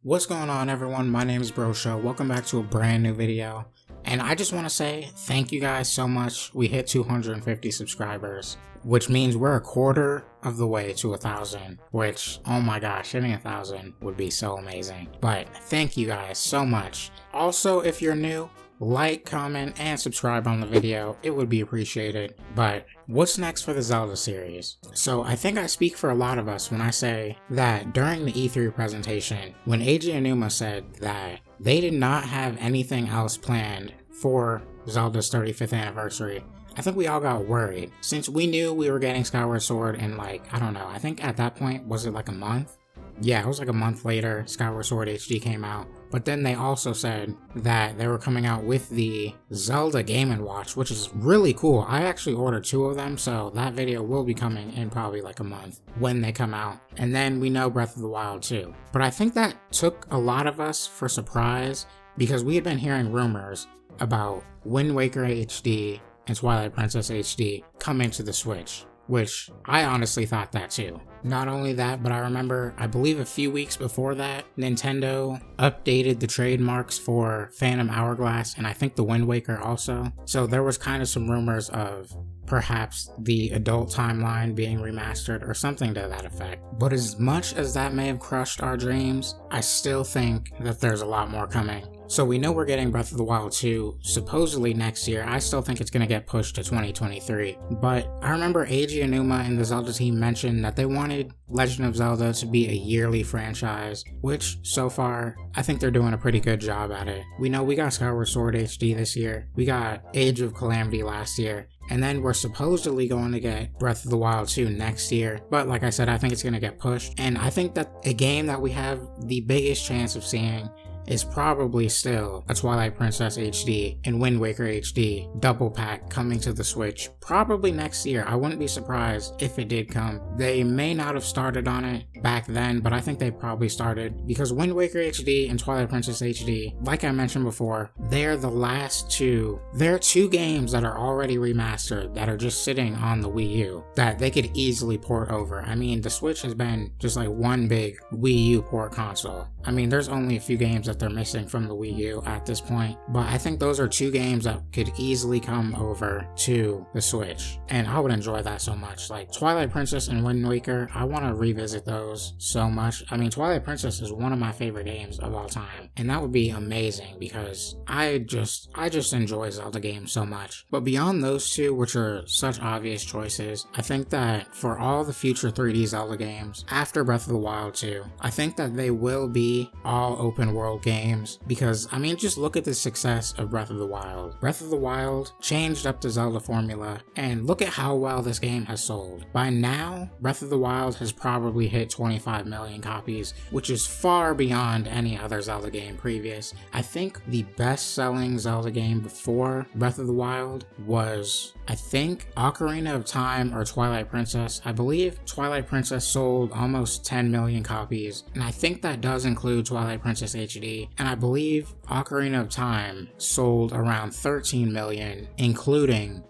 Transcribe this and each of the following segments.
What's going on, everyone? My name is Bro Show. Welcome back to a brand new video. And I just want to say thank you guys so much. We hit 250 subscribers, which means we're a quarter of the way to 1,000, which, oh my gosh, hitting 1,000 would be so amazing. But thank you guys so much. Also, if you're new, like, comment, and subscribe on the video. It would be appreciated. But what's next for the Zelda series? So I think I speak for a lot of us when I say that during the E3 presentation, when Eiji Aonuma said that they did not have anything else planned for Zelda's 35th anniversary, I think we all got worried. Since we knew we were getting Skyward Sword in I don't know, I think at that point, was it like a month? Yeah, it was like a month later, Skyward Sword HD came out. But then they also said that they were coming out with the Zelda Game & Watch, which is really cool. I actually ordered 2 of them, so that video will be coming in probably like a month when they come out. And then we know Breath of the Wild too. But I think that took a lot of us for surprise because we had been hearing rumors about Wind Waker HD and Twilight Princess HD coming to the Switch, which I honestly thought that too. Not only that, but I remember, I believe a few weeks before that, Nintendo updated the trademarks for Phantom Hourglass and I think the Wind Waker also. So there was kind of some rumors of perhaps the adult timeline being remastered or something to that effect. But as much as that may have crushed our dreams, I still think that there's a lot more coming. So we know we're getting Breath of the Wild 2 supposedly next year. I still think it's going to get pushed to 2023. But I remember Eiji Aonuma and the Zelda team mentioned that they wanted Legend of Zelda to be a yearly franchise, which so far I think they're doing a pretty good job at it. We know we got Skyward Sword HD this year. We got Age of Calamity last year. And then we're supposedly going to get Breath of the Wild 2 next year. But like I said, I think it's going to get pushed. And I think that a game that we have the biggest chance of seeing is probably still a Twilight Princess HD and Wind Waker HD double pack coming to the Switch probably next year. I wouldn't be surprised if it did come. They may not have started on it back then, but I think they probably started because Wind Waker HD and Twilight Princess HD, like I mentioned before, they're the last two. They're 2 games that are already remastered that are just sitting on the Wii U that they could easily port over. I mean, the Switch has been just like one big Wii U port console. I mean, there's only a few games that they're missing from the Wii U at this point, but I think those are 2 games that could easily come over to the Switch, and I would enjoy that so much. Like Twilight Princess and Wind Waker, I want to revisit those so much. I mean, Twilight Princess is one of my favorite games of all time, and that would be amazing because I just enjoy Zelda games so much. But beyond those 2, which are such obvious choices, I think that for all the future 3D Zelda games after Breath of the Wild 2, I think that they will be all open world games because, I mean, just look at the success of Breath of the Wild. Breath of the Wild changed up the Zelda formula, and look at how well this game has sold. By now, Breath of the Wild has probably hit 25 million copies, which is far beyond any other Zelda game previous. I think the best-selling Zelda game before Breath of the Wild was, I think, Ocarina of Time or Twilight Princess. I believe Twilight Princess sold almost 10 million copies, and I think that does include Twilight Princess HD, and I believe Ocarina of Time sold around 13 million, including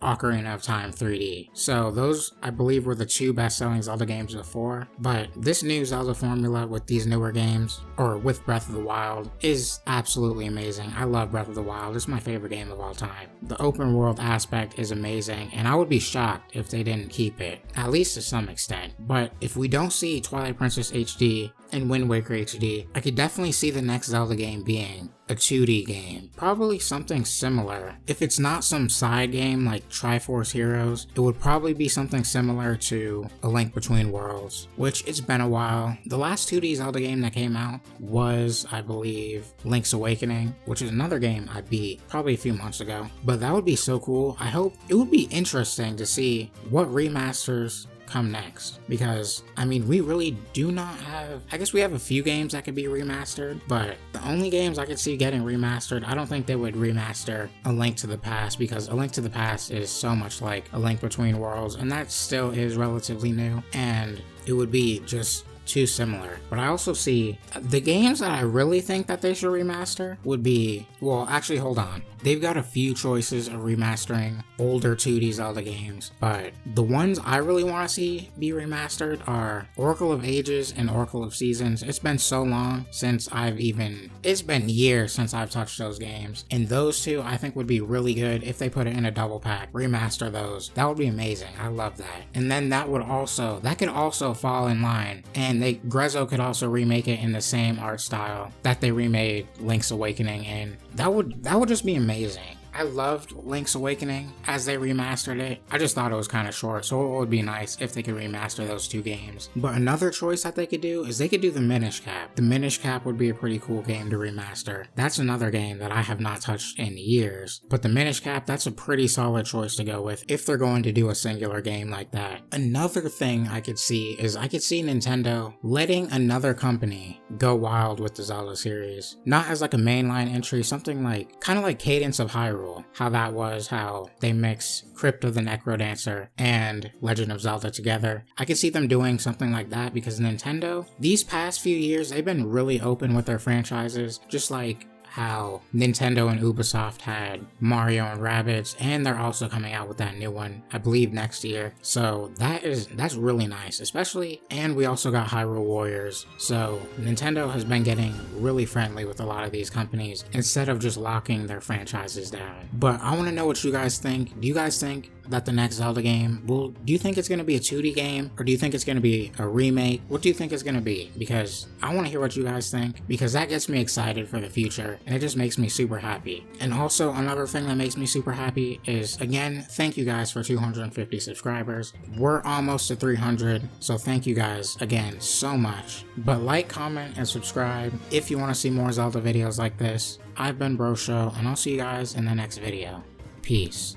Ocarina of Time 3D. So those, I believe, were the 2 best-selling Zelda games before, but this new Zelda formula with these newer games, or with Breath of the Wild, is absolutely amazing. I love Breath of the Wild. It's my favorite game of all time. The open world aspect is amazing, and I would be shocked if they didn't keep it, at least to some extent. But if we don't see Twilight Princess HD and Wind Waker HD, I could definitely see the next Zelda game being a 2D game. Probably something similar. If it's not some side game like Triforce Heroes, it would probably be something similar to A Link Between Worlds, which it's been a while. The last 2D Zelda game that came out was, I believe, Link's Awakening, which is another game I beat probably a few months ago. But that would be so cool. I hope it would be interesting to see what remasters come next, because I mean, we really do not have, I guess we have a few games that could be remastered, but the only games I could see getting remastered, I don't think they would remaster A Link to the Past, because A Link to the Past is so much like A Link Between Worlds, and that still is relatively new, and it would be just too similar. But I also see the games that I really think that they should remaster would be, well, actually, hold on. They've got a few choices of remastering older 2D Zelda games, but the ones I really want to see be remastered are Oracle of Ages and Oracle of Seasons. It's been so long since it's been years since I've touched those games, and those two I think would be really good if they put it in a double pack, remaster those. That would be amazing. I love that. And then that could also fall in line, and Grezzo could also remake it in the same art style that they remade Link's Awakening in. That would just be amazing. I loved Link's Awakening as they remastered it. I just thought it was kind of short, so it would be nice if they could remaster those two games. But another choice that they could do is they could do the Minish Cap. The Minish Cap would be a pretty cool game to remaster. That's another game that I have not touched in years. But the Minish Cap, that's a pretty solid choice to go with if they're going to do a singular game like that. Another thing I could see Nintendo letting another company go wild with the Zelda series. Not as like a mainline entry, something like, kind of like Cadence of Hyrule. How they mix Crypt of the Necrodancer and Legend of Zelda together. I could see them doing something like that because Nintendo, these past few years, they've been really open with their franchises, just like how Nintendo and Ubisoft had Mario and Rabbids, and they're also coming out with that new one, I believe, next year. So that's really nice, especially, and we also got Hyrule Warriors. So Nintendo has been getting really friendly with a lot of these companies instead of just locking their franchises down. But I want to know what you guys think. Do you guys think that the next Zelda game do you think it's going to be a 2D game, or do you think it's going to be a remake? What do you think it's going to be? Because I want to hear what you guys think, because that gets me excited for the future, and it just makes me super happy. And also another thing that makes me super happy is, again, thank you guys for 250 subscribers. We're almost to 300, so thank you guys again so much. But like, comment, and subscribe if you want to see more Zelda videos like this. I've been Bro Show, and I'll see you guys in the next video. Peace.